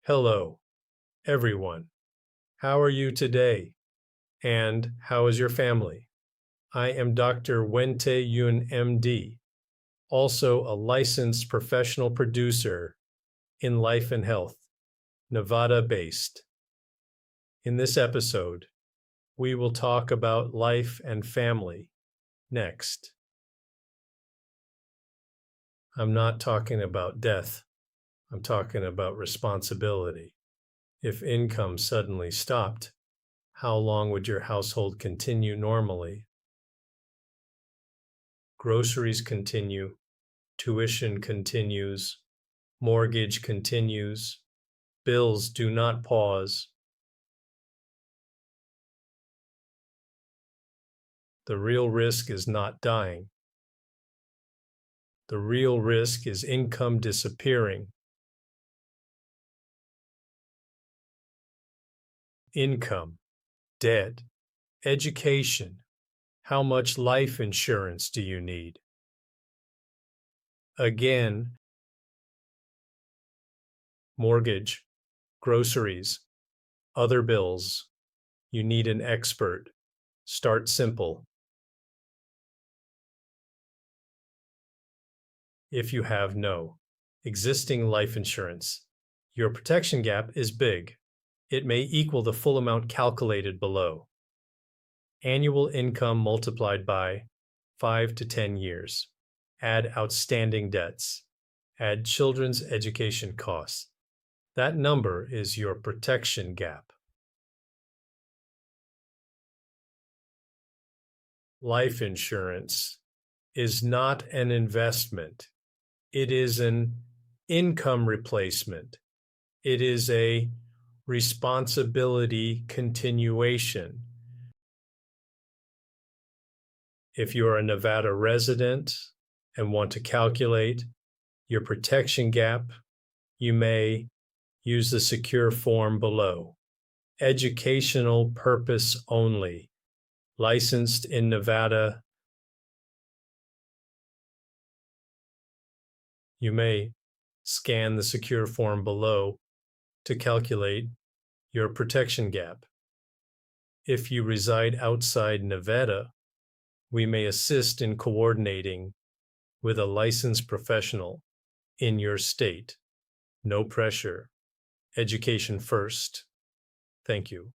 Hello, everyone. How are you today? And how is your family? I am Dr. Wen Te Yun, MD, also a licensed professional producer in life and health, Nevada-based. In this episode, we will talk about life and family next. I'm not talking about death. I'm talking about responsibility. If income suddenly stopped, how long would your household continue normally? Groceries continue, tuition continues, mortgage continues, bills do not pause. The real risk is not dying. The real risk is income disappearing. Income, debt, education. How much life insurance do you need? Again, mortgage, groceries, other bills. You need an expert. Start simple. If you have no existing life insurance, your protection gap is big. It may equal the full amount calculated below. Annual income multiplied by 5 to 10 years. Add outstanding debts. Add children's education costs. That number is your protection gap. Life insurance is not an investment. It is an income replacement. It is a responsibility continuation. If you are a Nevada resident and want to calculate your protection gap, you may use the secure form below. Educational purpose only. Licensed in Nevada. You may scan the secure form below to calculate your protection gap. If you reside outside Nevada, we may assist in coordinating with a licensed professional in your state. No pressure. Education first. Thank you.